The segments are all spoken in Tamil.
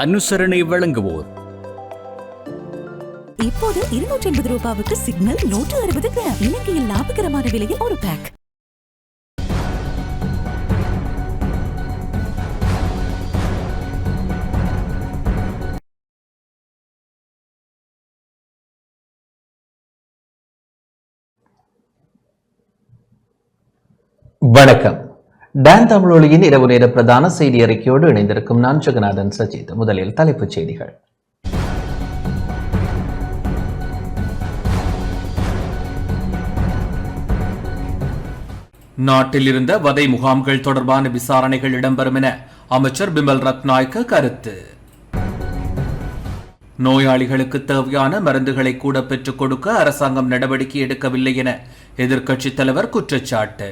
அனுசரணை வழங்குவோர். இப்போது 280 ரூபாவுக்கு சிக்னல் 160 கிராம். இலங்கையில் லாபகரமான விலையில் ஒரு பேக். வணக்கம். டான் தமிழொலியின் இரவு நேர பிரதான செய்தி அறிக்கையோடு இணைந்திருக்கும் நான் ஜெகநாதன் சஜித். முதலில் தலைப்புச் செய்திகள். நாட்டில் இருந்த வதை முகாம்கள் தொடர்பான விசாரணைகள் இடம்பெறும் என அமைச்சர் பிமல் ரத்நாயக்க கருத்து. நோயாளிகளுக்கு தேவையான மருந்துகளை கூட பெற்றுக் கொடுக்க அரசாங்கம் நடவடிக்கை எடுக்கவில்லை என எதிர்க்கட்சித் தலைவர் குற்றச்சாட்டு.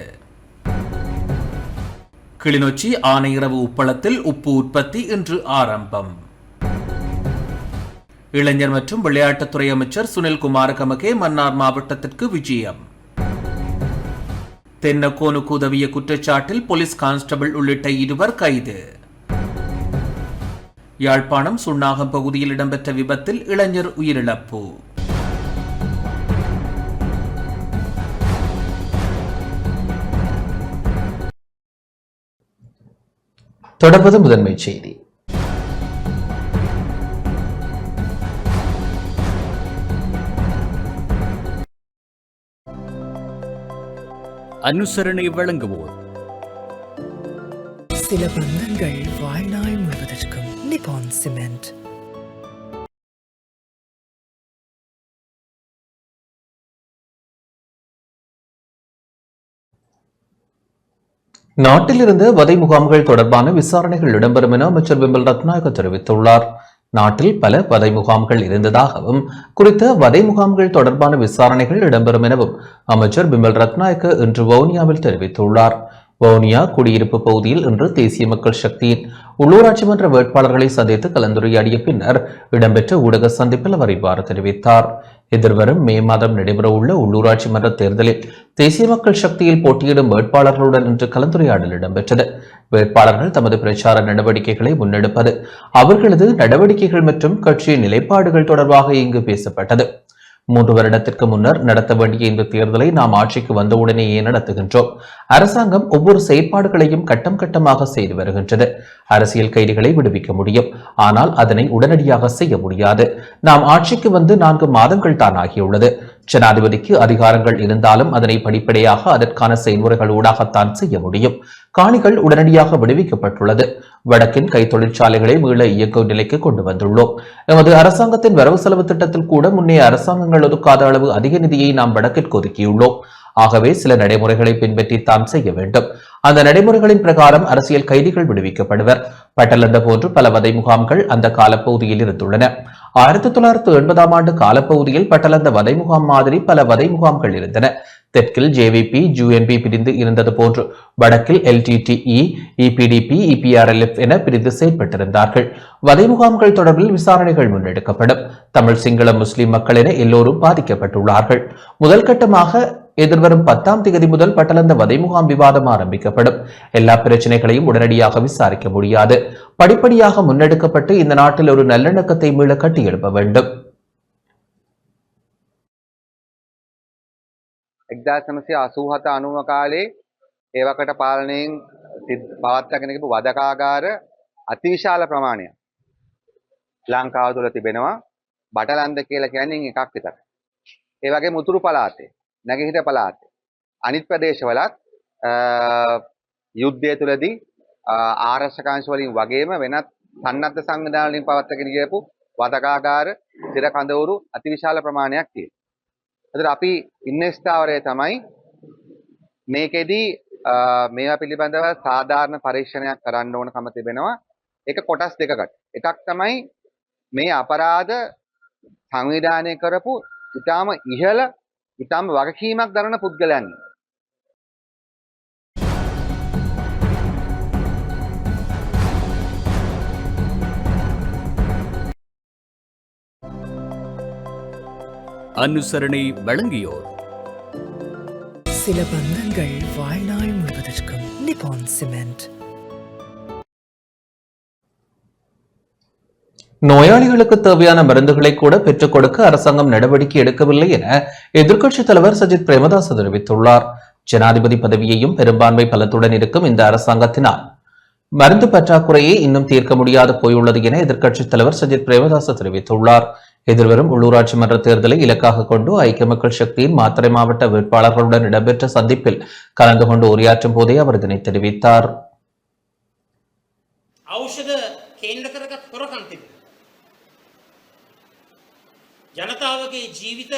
கிளிநொச்சி ஆனையிறவு உப்பளத்தில் உப்பு உற்பத்தி இன்று ஆரம்பம். இளைஞர் மற்றும் விளையாட்டுத்துறை அமைச்சர் சுனில் குமாரகமகே மன்னார் மாவட்டத்திற்கு விஜயம். தென்னக்கோனுக்கு உதவிய குற்றச்சாட்டில் போலீஸ் கான்ஸ்டபிள் உள்ளிட்ட 2 கைது. யாழ்ப்பாணம் சுண்ணாகம் பகுதியில் இடம்பெற்ற விபத்தில் இளைஞர் உயிரிழப்பு. தொடர்வது முதன்மை செய்தி. அனுசரணை வழங்குவோர். சில பந்தங்கள் வாழ்நாள் முழுவதற்கும். நிப்பான் சிமெண்ட். நாட்டில் இருந்து வதை முகாம்கள் தொடர்பான விசாரணைகள் இடம்பெறும் என அமைச்சர் பிமல் ரத்நாயக்க தெரிவித்துள்ளார். நாட்டில் பல வதை முகாம்கள் இருந்ததாகவும் குறித்த வதை முகாம்கள் தொடர்பான விசாரணைகள் இடம்பெறும் எனவும் அமைச்சர் பிமல் ரத்நாயக்க இன்று வவுனியாவில் தெரிவித்துள்ளார். வவுனியா குடியிருப்பு பகுதியில் இன்று தேசிய மக்கள் சக்தியின் உள்ளூராட்சி மன்ற வேட்பாளர்களை சந்தித்து கலந்துரையாடிய பின்னர் இடம்பெற்ற ஊடக சந்திப்பில் அவர் இவ்வாறு தெரிவித்தார். எதிர்வரும் மே மாதம் நடைபெறவுள்ள உள்ளூராட்சி மன்ற தேர்தலில் தேசிய மக்கள் சக்தியில் போட்டியிடும் வேட்பாளர்களுடன் இன்று கலந்துரையாடல் இடம்பெற்றது. வேட்பாளர்கள் தமது பிரச்சார நடவடிக்கைகளை முன்னெடுப்பது, அவர்களது நடவடிக்கைகள் மற்றும் கட்சியின் நிலைப்பாடுகள் தொடர்பாக இங்கு பேசப்பட்டது. 3 வருடத்திற்கு முன்னர் நடத்த வேண்டிய இந்த தேர்தலை நாம் ஆட்சிக்கு வந்தவுடனேயே நடத்துகின்றோம். அரசாங்கம் ஒவ்வொரு செயற்பாடுகளையும் கட்டம் கட்டமாக செய்து வருகின்றது. அரசியல் கைதிகளை விடுவிக்க முடியும், ஆனால் அதனை உடனடியாக செய்ய முடியாது. நாம் ஆட்சிக்கு வந்து 4 மாதங்கள் தான் ஆகியுள்ளது. ஜனாதிபதிக்கு அதிகாரங்கள் இருந்தாலும் அதனை படிப்படியாக அதற்கான செயல்முறைகள் ஊடாகத்தான் செய்ய முடியும். காணிகள் உடனடியாக விடுவிக்கப்பட்டுள்ளது. வடக்கின் கை தொழிற்சாலைகளை மீள இயக்கும் நிலைக்கு கொண்டு வந்துள்ளோம். எமது அரசாங்கத்தின் வரவு செலவு திட்டத்தில் கூட முன்னைய அரசாங்கங்கள் ஒதுக்காத அளவு அதிக நிதியை நாம் வடக்கிற்கு ஒதுக்கியுள்ளோம். ஆகவே சில நடைமுறைகளை பின்பற்றித்தான் செய்ய வேண்டும். அந்த நடைமுறைகளின் பிரகாரம் அரசியல் கைதிகள் விடுவிக்கப்படுவர். பட்டலந்த போன்று பல வதை முகாம்கள் அந்த காலப்பகுதியில் இருந்துள்ளன. 1980ஆம் ஆண்டு காலப்பகுதியில் பட்டலந்த வதை முகாம் மாதிரி பல வதை முகாம்கள் இருந்தன. தெற்கில் ஜேவிபி யூஎன்பி பிரிந்து இருந்தது போன்று வடக்கில் எல்டிடிஇ, இபிடிபி, இபிஆர்எல்எஃப் என பிரிந்து செயல்பட்டிருந்தார்கள். வதை முகாம்கள் தொடர்பில் விசாரணைகள் முன்னெடுக்கப்படும். தமிழ், சிங்கள, முஸ்லிம் மக்கள் என எல்லோரும் பாதிக்கப்பட்டுள்ளார்கள். முதல் கட்டமாக எதிர்வரும் 10ஆம் தேதி முதல் பட்டலந்த வதை முகாம் விவாதம் ஆரம்பிக்கப்படும். எல்லா பிரச்சனைகளையும் உடனடியாக விசாரிக்க முடியாது. படிப்படியாக முன்னெடுக்கப்பட்டு இந்த நாட்டில் ஒரு நல்லிணக்கத்தை மீள கட்டியெழுப்ப வேண்டும். 1987-90 කාලේ ඒවකට පාලනයෙන් පවත්වාගෙන ගිහපු වදකාගාර අතිවිශාල ප්‍රමාණයක් ලංකාව තුළ තිබෙනවා. බටලන්ද කියලා කියන්නේ එකක් විතරයි. ඒ වගේම උතුරු පළාතේ, නැගෙනහිර පළාතේ, අනිත් ප්‍රදේශවලත් යුද්ධය තුළදී ආරක්ෂක වලින් වගේම වෙනත් සන්නද්ධ සංවිධාන වලින් පවත්වාගෙන ගිහපු වදකාගාර, සිර කඳවුරු අතිවිශාල ප්‍රමාණයක් තියෙනවා. එතකොට අපි ඉන්න ස්ථාවරය තමයි මේකෙදී මේවා පිළිබඳව සාධාරණ පරීක්ෂණයක් කරන්න ඕනකම තිබෙනවා. ඒක කොටස් දෙකකට. එකක් තමයි මේ අපරාධ සංවිධානය කරපු ඉතාම ඉහළ ඉතාම වගකීමක් දරන පුද්ගලයන්. அனுசரணை வழங்கியோர். சில பந்தங்கள் வாழ்நாள் முழுவதற்கும். நிப்பான் சிமெண்ட். நோயாளிகளுக்கு தேவையான மருந்துகளை கூட பெற்றுக் கொடுக்க அரசாங்கம் நடவடிக்கை எடுக்கவில்லை என எதிர்க்கட்சித் தலைவர் சஜித் பிரேமதாச தெரிவித்துள்ளார். ஜனாதிபதி பதவியையும் பெரும்பான்மை பலத்துடன் இருக்கும் இந்த அரசாங்கத்தினால் மருந்து பற்றாக்குறையை இன்னும் தீர்க்க முடியாது போயுள்ளது என எதிர்க்கட்சித் தலைவர் சஜித் பிரேமதாச தெரிவித்துள்ளார். எதிர்வரும் உள்ளூராட்சி மன்ற தேர்தலை இலக்காக கொண்டு ஐக்கிய மக்கள் சக்தியின் மாத்தறை மாவட்ட வேட்பாளர்களுடன் இடம்பெற்ற சந்திப்பில் கலந்து கொண்டு உரையாற்றும் போதே அவர் இதனை தெரிவித்தார். ජනතාවගේ ජීවිත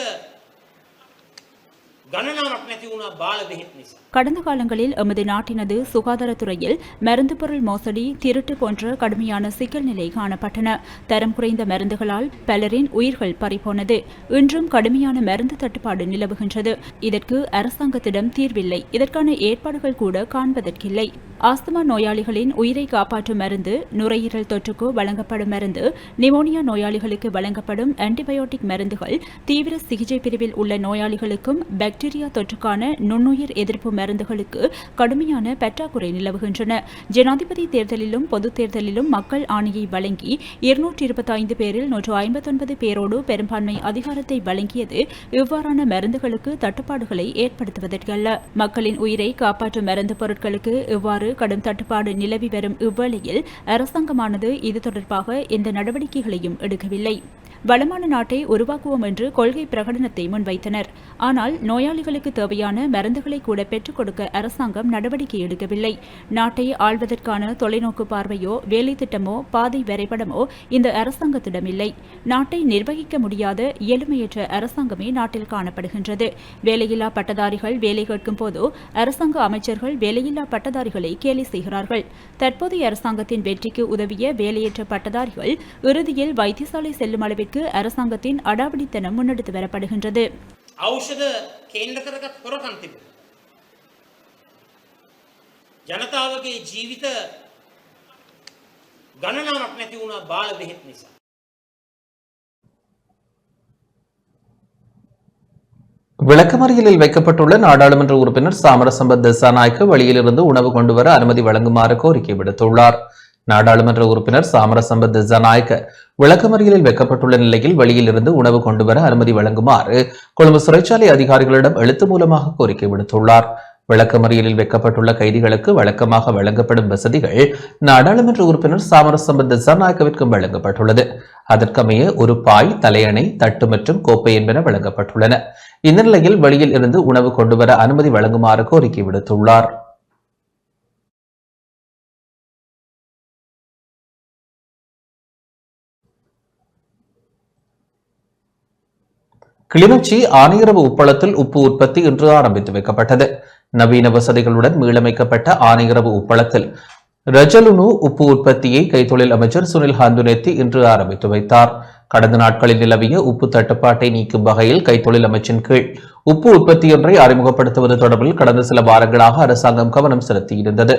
ගණනාවක් නැති වුණා බාල බෙහෙත් නිසා. கடந்த காலங்களில் எமது நாட்டினது சுகாதாரத்துறையில் மருந்து பொருள் மோசடி, திருட்டு போன்ற கடுமையான சிக்கல் நிலை காணப்பட்டன. தரம் குறைந்த மருந்துகளால் பலரின் உயிர்கள் பறிபோனது. இன்றும் கடுமையான மருந்து தட்டுப்பாடு நிலவுகின்றது. இதற்கு அரசாங்கத்திடம் தீர்வில்லை. இதற்கான ஏற்பாடுகள் கூட காண்பதற்கில்லை. ஆஸ்துமா நோயாளிகளின் உயிரை காப்பாற்றும் மருந்து, நுரையீரல் தொற்றுக்கு வழங்கப்படும் மருந்து, நிமோனியா நோயாளிகளுக்கு வழங்கப்படும் ஆன்டிபயோட்டிக் மருந்துகள், தீவிர சிகிச்சை பிரிவில் உள்ள நோயாளிகளுக்கும் பாக்டீரியா தொற்றுக்கான நுண்ணுயிர் எதிர்ப்பு மருந்துகளுக்கு கடுமையான பற்றாக்குறை நிலவுகின்றன. ஜனாதிபதி தேர்தலிலும் பொதுத் தேர்தலிலும் மக்கள் ஆணையை வழங்கி 225 பேரில் 159 பேரோடு பெரும்பான்மை அதிகாரத்தை வழங்கியது இவ்வாறான மருந்துகளுக்கு தட்டுப்பாடுகளை ஏற்படுத்துவதற்கல்ல. மக்களின் உயிரை காப்பாற்றும் மருந்து பொருட்களுக்கு இவ்வாறு கடும் தட்டுப்பாடு நிலவி வரும் இவ்வேளையில் அரசாங்கமானது இது தொடர்பாக எந்த நடவடிக்கைகளையும் எடுக்கவில்லை. வளமான நாட்டை உருவாக்குவோம் என்று கொள்கை பிரகடனத்தை முன்வைத்தனர். ஆனால் நோயாளிகளுக்கு தேவையான மருந்துகளை கூட பெற்றுக் கொடுக்க அரசாங்கம் நடவடிக்கை எடுக்கவில்லை. நாட்டை ஆள்வதற்கான தொலைநோக்கு பார்வையோ வேலை திட்டமோ பாதை வரைபடமோ இந்த அரசாங்கத்திடம் இல்லை. நாட்டை நிர்வகிக்க முடியாத இயலுமையற்ற அரசாங்கமே நாட்டில் காணப்படுகின்றது. வேலையில்லா பட்டதாரிகள் வேலை கேட்கும் போது அரசாங்க அமைச்சர்கள் வேலையில்லா பட்டதாரிகளை கேலி செய்கிறார்கள். தற்போதைய அரசாங்கத்தின் வெற்றிக்கு உதவிய வேலையற்ற பட்டதாரிகள் இறுதியில் வைத்தியசாலை செல்லும் அளவிற்கு அரசாங்கத்தின் அடாவடித்தனம் முன்னெடுத்து வரப்படுகின்றது. ඖෂධ කේන්ද්‍ර කරගත් හොරකම් තිබුණා. ජනතාවගේ ජීවිත ගණනාවක් නැති වුණා බාල බෙහෙත් නිසා. விளக்கமறியலில் வைக்கப்பட்டுள்ள நாடாளுமன்ற உறுப்பினர் சாமரசம்பத் திசாநாயக்க வெளியிலிருந்து உணவு கொண்டுவர அனுமதி வழங்குமாறு கோரிக்கை விடுத்துள்ளார். நாடாளுமன்ற உறுப்பினர் சாமரசம்பத் திசாநாயக்க விளக்கமறியலில் வைக்கப்பட்டுள்ள நிலையில் வெளியிலிருந்து உணவு கொண்டுவர அனுமதி வழங்குமாறு கொழும்பு சிறைச்சாலை அதிகாரிகளிடம் எழுத்து மூலமாக கோரிக்கை விடுத்துள்ளார். விளக்கமறியலில் வைக்கப்பட்டுள்ள கைதிகளுக்கு வழக்கமாக வழங்கப்படும் வசதிகள் நாடாளுமன்ற உறுப்பினர் சாமரசம்பத் திசாநாயக்கவிற்கும் வழங்கப்பட்டுள்ளது. அதற்கமைய ஒரு பாய், தலையணை, தட்டு மற்றும் கோப்பை என்பன வழங்கப்பட்டுள்ளன. இந்த நிலையில் வெளியில் இருந்து உணவு கொண்டுவர அனுமதி வழங்குமாறு கோரிக்கை விடுத்துள்ளார். கிளிநொச்சி ஆனையிறவு உப்பளத்தில் உப்பு உற்பத்தி இன்று ஆரம்பித்து வைக்கப்பட்டது. நவீன வசதிகளுடன் மீளமைக்கப்பட்ட ஆனையிறவு உப்பளத்தில் ரஜலுனு உப்பு உற்பத்தியை கைத்தொழில் அமைச்சர் சுனில் ஹந்துனெத்தி இன்று ஆரம்பித்து வைத்தார். கடந்த நாட்களில் நிலவிய உப்பு தட்டுப்பாட்டை நீக்கும் வகையில் கைத்தொழில் அமைச்சின் கீழ் உப்பு உற்பத்தியொன்றை அறிமுகப்படுத்துவது தொடர்பில் கடந்த சில வாரங்களாக அரசாங்கம் கவனம் செலுத்தியிருந்தது.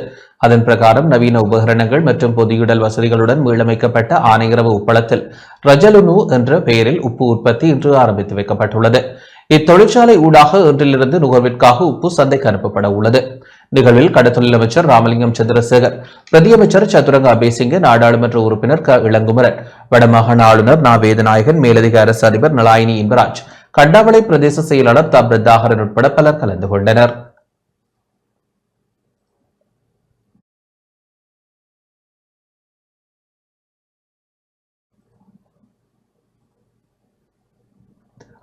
அதன் பிரகாரம் நவீன உபகரணங்கள் மற்றும் பொதியுடல் வசதிகளுடன் மீளமைக்கப்பட்ட ஆனையிறவு உப்பளத்தில் ரஜலுனு என்ற பெயரில் உப்பு உற்பத்தி இன்று ஆரம்பித்து வைக்கப்பட்டுள்ளது. இத்தொழிற்சாலை ஊடாக இன்றிலிருந்து நுகர்விற்காக உப்பு சந்தைக்கு அனுப்பப்பட உள்ளது. நிகழ்வில் கடத்தொழில் அமைச்சர் ராமலிங்கம் சந்திரசேகர், பிரதியமைச்சர் சதுரங்க அபேசிங்க, நாடாளுமன்ற உறுப்பினர் க இளங்குமரன், வடமாகாண ஆளுநர் நா வேதநாயகன், மேலதிக அரசு அதிபர் நலாயினி இன்பராஜ், கண்டாவளை பிரதேச செயலாளர் த பிரதாகரன் உட்பட பலர் கலந்து கொண்டனர்.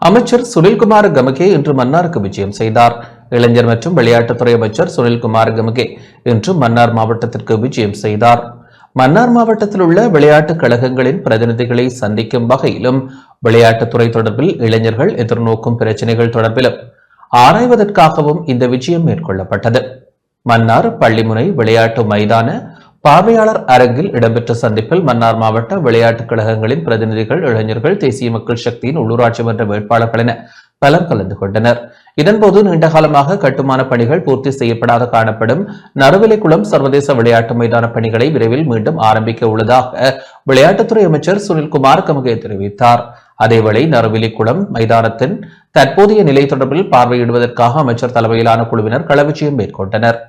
அமைச்சர் சுனில்குமார் கமகே இன்று மன்னாருக்கு விஜயம் செய்தார். இளைஞர் மற்றும் விளையாட்டுத்துறை அமைச்சர் சுனில்குமார் கமகே இன்று மன்னார் மாவட்டத்திற்கு விஜயம் செய்தார். மன்னார் மாவட்டத்தில் உள்ள விளையாட்டுக் கழகங்களின் பிரதிநிதிகளை சந்திக்கும் வகையிலும் விளையாட்டுத்துறை தொடர்பில் இளைஞர்கள் எதிர்நோக்கும் பிரச்சினைகள் தொடர்பிலும் ஆராய்வதற்காகவும் இந்த விஜயம் மேற்கொள்ளப்பட்டது. மன்னார் பள்ளிமுனை விளையாட்டு மைதான பார்வையாளர் அரங்கில் இடம்பெற்ற சந்திப்பில் மன்னார் மாவட்ட விளையாட்டுக் கழகங்களின் பிரதிநிதிகள், இளைஞர்கள், தேசிய மக்கள் சக்தியின் உள்ளூராட்சி மன்ற வேட்பாளர்கள் என பலர் கலந்து கொண்டனர். இதன்போது நீண்டகாலமாக கட்டுமான பணிகள் பூர்த்தி செய்யப்படாத காணப்படும் நறுவிலைக்குளம் சர்வதேச விளையாட்டு மைதான பணிகளை விரைவில் மீண்டும் ஆரம்பிக்க உள்ளதாக விளையாட்டுத்துறை அமைச்சர் சுனில்குமார் கமகே தெரிவித்தார். அதேவேளை நறுவிலைக்குளம் மைதானத்தின் தற்போதைய நிலை தொடர்பில் பார்வையிடுவதற்காக அமைச்சர் தலைமையிலான குழுவினர் களவிஜயம் மேற்கொண்டனர்.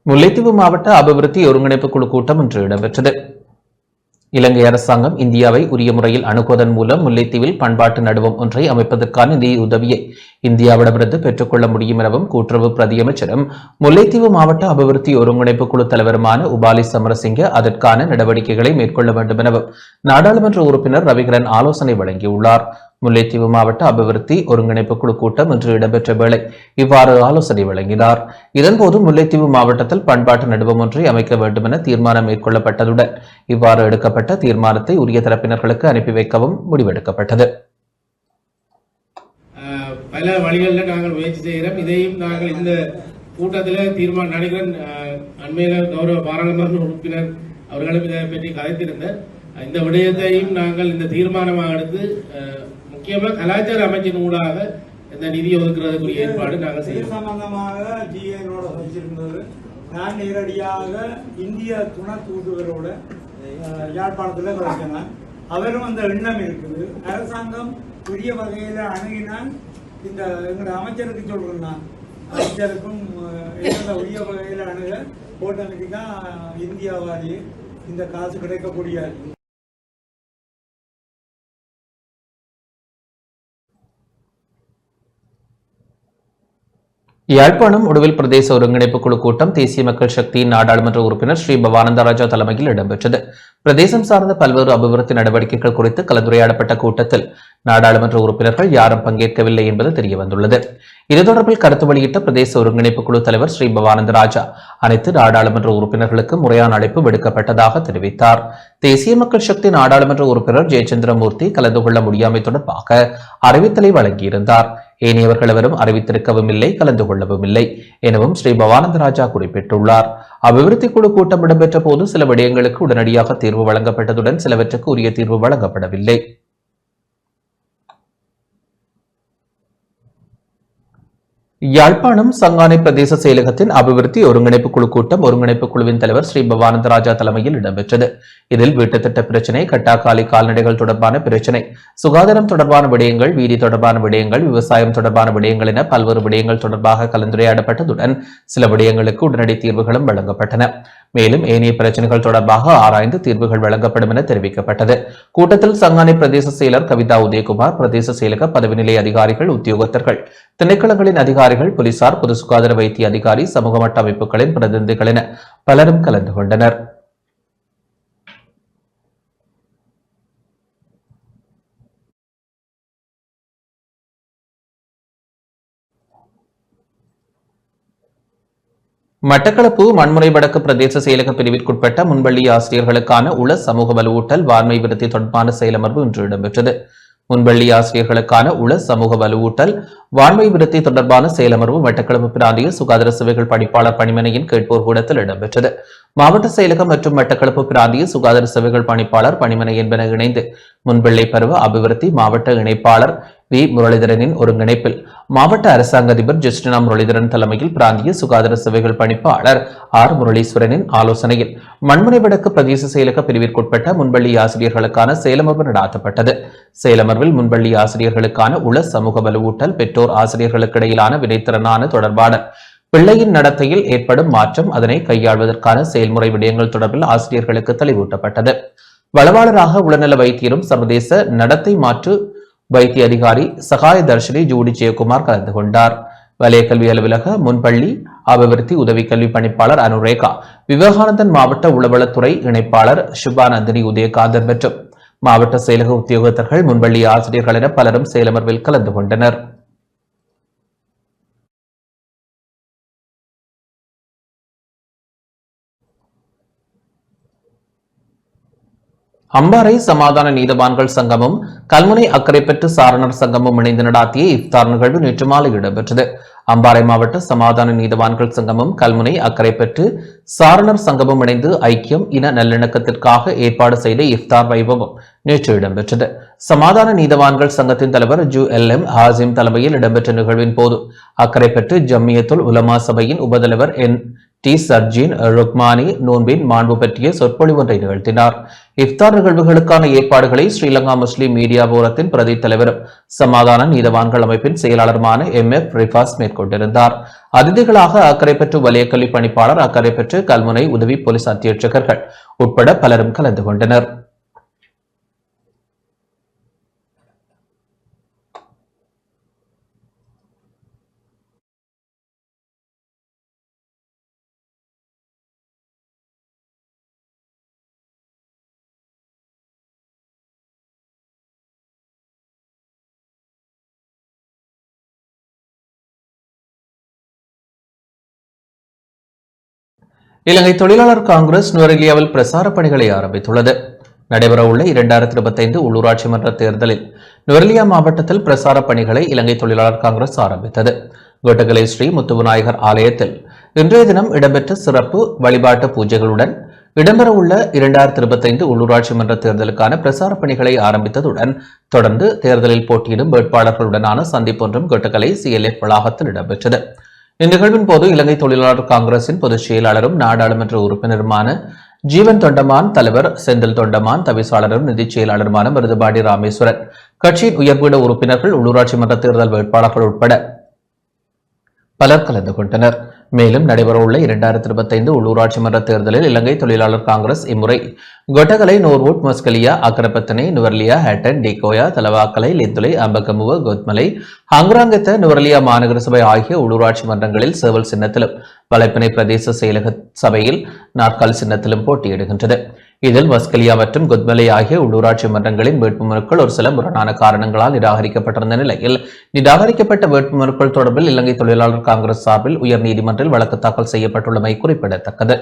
முல்லைத்தீவு மாவட்ட அபிவிருத்தி ஒருங்கிணைப்பு குழு கூட்டம் இன்று இடம்பெற்றது. இலங்கை அரசாங்கம் இந்தியாவை உரிய முறையில் அணுகுவதன் மூலம் முல்லைத்தீவில் பண்பாட்டு நடுவம் ஒன்றை அமைப்பதற்கான நிதி உதவியை இந்தியாவிடமிருந்து பெற்றுக்கொள்ள முடியும் எனவும் கூட்டுறவு பிரதியமைச்சரும் முல்லைத்தீவு மாவட்ட அபிவிருத்தி ஒருங்கிணைப்பு குழு தலைவருமான உபாலி சமரசிங்க அதற்கான நடவடிக்கைகளை மேற்கொள்ள வேண்டும் எனவும் நாடாளுமன்ற உறுப்பினர் ரவிகரன் ஆலோசனை வழங்கியுள்ளார். முல்லைத்தீவு மாவட்ட அபிவிருத்தி ஒருங்கிணைப்பு குழு கூட்டம் இன்று இடம்பெற்ற வேளை இவ்வாறு ஆலோசனை வழங்கினார். இதன்போது முல்லைத்தீவு மாவட்டத்தில் பண்பாட்டு நடுவம் ஒன்றை அமைக்க வேண்டும் என தீர்மானம் மேற்கொள்ளப்பட்டதுடன் இவ்வாறு எடுக்கப்பட்ட தீர்மானத்தை உரிய தரப்பினர்களுக்கு அனுப்பி வைக்கவும் முடிவெடுக்கப்பட்டது. பல வழிகளில் நாங்கள் முயற்சி செய்கிறோம். இதையும் நாங்கள் இந்த கூட்டத்தில் தீர்மானம் நினைக்கிறேன். அண்மையில் கௌரவ பாராளுமன்ற உறுப்பினர் அவர்களும் இதை பற்றி கதைத்திருந்தார். இந்த விடயத்தையும் நாங்கள் இந்த தீர்மானமாக எடுத்து முக்கியமாக கலாச்சார அமைச்சின் ஊடாக இந்த நிதி ஒதுக்குறதுக்குரிய ஏற்பாடு நாங்கள் செய்ய சம்பந்தமாக ஜிஏனோட வச்சிருந்தது. நான் நேரடியாக இந்திய துணை தூதுவரோட யாழ்ப்பாணத்தில் வச்சிருந்தேன். அவரும் அந்த எண்ணம் இருக்குது. அரசாங்கம் உரிய வகையில் அணுகினால் இந்த எங்களுடைய அமைச்சருக்கு சொல்றேன், அமைச்சருக்கும் உரிய வகையில் அணுக போட்டனுக்கு தான் இந்தியாவாலேயே இந்த காசு கிடைக்கக்கூடிய. யாழ்ப்பாணம் உடுவில் பிரதேச ஒருங்கிணைப்பு குழு கூட்டம் தேசிய மக்கள் சக்தியின் நாடாளுமன்ற உறுப்பினர் ஸ்ரீ பவானந்தராஜா தலைமையில் இடம்பெற்றது. பிரதேசம் சார்ந்த பல்வேறு அபிவிருத்தி நடவடிக்கைகள் குறித்து கலந்துரையாடப்பட்ட கூட்டத்தில் நாடாளுமன்ற உறுப்பினர்கள் யாரும் பங்கேற்கவில்லை என்பது தெரியவந்துள்ளது. இது தொடர்பில் கருத்து வெளியிட்ட பிரதேச ஒருங்கிணைப்பு குழு தலைவர் ஸ்ரீ பவானந்தராஜா அனைத்து நாடாளுமன்ற உறுப்பினர்களுக்கு முறையான அழைப்பு விடுக்கப்பட்டதாக தெரிவித்தார். தேசிய மக்கள் சக்தி நாடாளுமன்ற உறுப்பினர் ஜெயச்சந்திரமூர்த்தி கலந்து கொள்ள முடியாமை தொடர்பாக அறிவித்தலை வழங்கியிருந்தார். ஏனையவர்கள் எவரும் அறிவித்திருக்கவும் இல்லை, கலந்து கொள்ளவும் இல்லை எனவும் ஸ்ரீ பவானந்தராஜா குறிப்பிட்டுள்ளார். அபிவிருத்தி குழு கூட்டம் இடம்பெற்ற போது சில விடயங்களுக்கு உடனடியாக தீர்வு வழங்கப்பட்டதுடன் சிலவற்றுக்கு உரிய தீர்வு வழங்கப்படவில்லை. யாழ்ப்பாணம் சங்கானை பிரதேச செயலகத்தின் அபிவிருத்தி ஒருங்கிணைப்பு குழு கூட்டம் ஒருங்கிணைப்பு குழுவின் தலைவர் ஸ்ரீ பவானந்தராஜா தலைமையில் இடம்பெற்றது. இதில் வீட்டுத்திட்ட பிரச்சினை, கட்டாக்காலி கால்நடைகள் தொடர்பான பிரச்சினை, சுகாதாரம் தொடர்பான விடயங்கள், வீதி தொடர்பான விடயங்கள், விவசாயம் தொடர்பான விடயங்கள் என பல்வேறு விடயங்கள் தொடர்பாக கலந்துரையாடப்பட்டதுடன் சில விடயங்களுக்கு உடனடி தீர்வுகளும் வழங்கப்பட்டன. மேலும் ஏனைய பிரச்சினைகள் தொடர்பாக ஆராய்ந்து தீர்வுகள் வழங்கப்படும் என தெரிவிக்கப்பட்டது. கூட்டத்தில் சங்கானை பிரதேச செயலர் கவிதா உதயகுமார், பிரதேச செயலக பதவி நிலை அதிகாரிகள், உத்தியோகத்தர்கள், திணைக்களங்களின் அதிகாரிகள், போலீசார், பொது சுகாதார வைத்திய அதிகாரி, சமூக மட்ட அமைப்புகளின் பிரதிநிதிகள் என பலரும் கலந்து கொண்டனர். மட்டக்களப்பு மண்முனை வடக்கு பிரதேச செயலக பிரிவிற்குட்பட்ட முன்பள்ளி ஆசிரியர்களுக்கான உள சமூக வலுவூட்டல் வான்மை விருத்தி தொடர்பான செயலமர்வு இன்று இடம்பெற்றது. முன்பள்ளி ஆசிரியர்களுக்கான உள சமூக வலுவூட்டல் வான்மை விருத்தி தொடர்பான செயலமர்வு மட்டக்களப்பு பிராந்திய சுகாதார சேவைகள் பணிப்பாளர் பணிமனையின் கேட்போர் கூடத்தில் இடம்பெற்றது. மாவட்ட செயலகம் மற்றும் மட்டக்களப்பு பிராந்திய சுகாதார சேவைகள் பணிப்பாளர் பணிமனை என்பன இணைந்து முன்பள்ளி பருவ அபிவிருத்தி மாவட்ட இணைப்பாளர் வி முரளிதரனின் ஒருங்கிணைப்பில் மாவட்ட அரசாங்க அதிபர் ஜஸ்டினா முரளிதரன் தலைமையில் பிராந்திய சுகாதார சேவைகள் பணிப்பாளர் ஆர் முரளீஸ்வரனின் ஆலோசனையில் மண்முனை வடக்கு பிரதேச செயலக பிரிவிற்குட்பட்ட முன்பள்ளி ஆசிரியர்களுக்கான செயலமர்வு நடாத்தப்பட்டது. செயலமர்வில் முன்பள்ளி ஆசிரியர்களுக்கான உள சமூக வலுவூட்டல், பெற்றோர் ஆசிரியர்களுக்கு இடையிலான வினைத்திறனான தொடர்பான பிள்ளையின் நடத்தையில் ஏற்படும் மாற்றம், அதனை கையாள்வதற்கான செயல்முறை விடயங்கள் தொடர்பில் ஆசிரியர்களுக்கு தெளிவூட்டப்பட்டது. வளவாளராக உளநல வைத்தியரும் சர்வதேச நடத்தை மாற்று வைத்திய அதிகாரி சகாய தர்ஷினி ஜூடி ஜெயக்குமார் கலந்து கொண்டார். வலய கல்வி அலுவலக முன்பள்ளி அபிவிருத்தி உதவி கல்வி பணிப்பாளர் அனுரேகா, விவேகானந்தன் மாவட்ட உளவளத்துறை இணைப்பாளர் சுபானந்தினி உதயகாந்தன் மற்றும் மாவட்ட செயலக உத்தியோகத்தர்கள், முன்பள்ளி ஆசிரியர்கள் என பலரும் செயலமர்வில் கலந்து கொண்டனர். அம்பாறை சமாதான நீதவான்கள் சங்கமும் கல்முனை அக்கரைப்பற்று சாரணர் சங்கமும் இணைந்து நடாத்திய இஃப்தார் நிகழ்வு நேற்று மாலை இடம்பெற்றது. அம்பாறை மாவட்ட சமாதான நீதவான்கள் சங்கமும் கல்முனை அக்கரைப்பற்று சாரணர் சங்கமும் இணைந்து ஐக்கியம் இன நல்லிணக்கத்திற்காக ஏற்பாடு செய்த இஃப்தார் வைபவம் நேற்று இடம்பெற்றது. சமாதான நீதவான்கள் சங்கத்தின் தலைவர் ஜு.எல்.எம். ஹாசிம் தலைமையில் இடம்பெற்ற நிகழ்வின் போது அக்கரைப்பற்று ஜம்மியத்துல் உலமா சபையின் உபதலைவர் என் டி சர்ஜின் ருக்மானி நோன்பின் மாண்பு பற்றிய சொற்பொழிவு ஒன்றை நிகழ்த்தினார். இஃப்தார் நிகழ்வுகளுக்கான ஏற்பாடுகளை ஸ்ரீலங்கா முஸ்லிம் மீடியா போரத்தின் பிரதி தலைவரும் சமாதான நீதவான்கள் அமைப்பின் செயலாளருமான MF ரிஃபாஸ் மேற்கொண்டிருந்தார். அதிதிகளாக அக்கரைப்பற்று வலயக்கல்வி பணிப்பாளர், அக்கரைப்பற்று கல்முனை உதவி போலீஸ் அத்தியட்சகர்கள் உட்பட பலரும் கலந்து கொண்டனர். இலங்கை தொழிலாளர் காங்கிரஸ் நுவரெலியாவில் பிரசார பணிகளை ஆரம்பித்துள்ளது. நடைபெறவுள்ள 2025 உள்ளூராட்சி மன்ற தேர்தலில் நுவரெலியா மாவட்டத்தில் பிரசார பணிகளை இலங்கை தொழிலாளர் காங்கிரஸ் ஆரம்பித்தது. கோட்டகலை ஸ்ரீ முத்துவிநாயகர் ஆலயத்தில் இன்றைய தினம் இடம்பெற்ற சிறப்பு வழிபாட்டு பூஜைகளுடன் இடம்பெறவுள்ள 2025 உள்ளூராட்சி மன்ற தேர்தலுக்கான பிரசார பணிகளை ஆரம்பித்ததுடன் தொடர்ந்து தேர்தலில் போட்டியிடும் வேட்பாளர்களுடனான சந்திப்பொன்றும் கோட்டகலை CLF வளாகத்தில் இடம்பெற்றது. இந்நிகழ்வின் போது இலங்கை தொழிலாளர் காங்கிரசின் பொதுச் செயலாளரும் நாடாளுமன்ற உறுப்பினருமான ஜீவன் தொண்டமான், தலைவர் செந்தில் தொண்டமான், தவிசாளரும் நிதிச் செயலாளருமான மருதுபாடி ராமேஸ்வரன், கட்சியின் உயர்பீட உறுப்பினர்கள், உள்ளூராட்சி மன்ற தேர்தல் வேட்பாளர்கள் உட்பட பலர் கலந்து கொண்டனர். மேலும் நடைபெறவுள்ள 2025 உள்ளூராட்சி மன்ற தேர்தலில் இலங்கை தொழிலாளர் காங்கிரஸ் இம்முறை கொட்டகலை, நோர்வுட், மஸ்கலியா, அக்கரப்பத்தனை, நுவரெலியா, ஹேட்டன், டிகோயா, தலவாக்கலை, லிந்துலை, அம்பகமுவ, கொத்மலை, ஹங்கராங்கத்த, நுவரெலியா மாநகர சபை ஆகிய உள்ளூராட்சி மன்றங்களில் சேவல் சின்னத்திலும் வலைப்பினை பிரதேச செயலக சபையில் நாற்காலி சின்னத்திலும் போட்டியிடுகின்றது. இதில் மஸ்கலியா மற்றும் கொத்மலை ஆகிய உள்ளூராட்சி மன்றங்களின் வேட்புமனுக்கள் ஒரு சில முரணான காரணங்களால் நிராகரிக்கப்பட்டிருந்த நிலையில் நிராகரிக்கப்பட்ட வேட்புமனுக்கள் தொடர்பில் இலங்கை தொழிலாளர் காங்கிரஸ் சார்பில் உயர் நீதிமன்றில் வழக்கு தாக்கல் செய்யப்பட்டுள்ளமை குறிப்பிடத்தக்கது.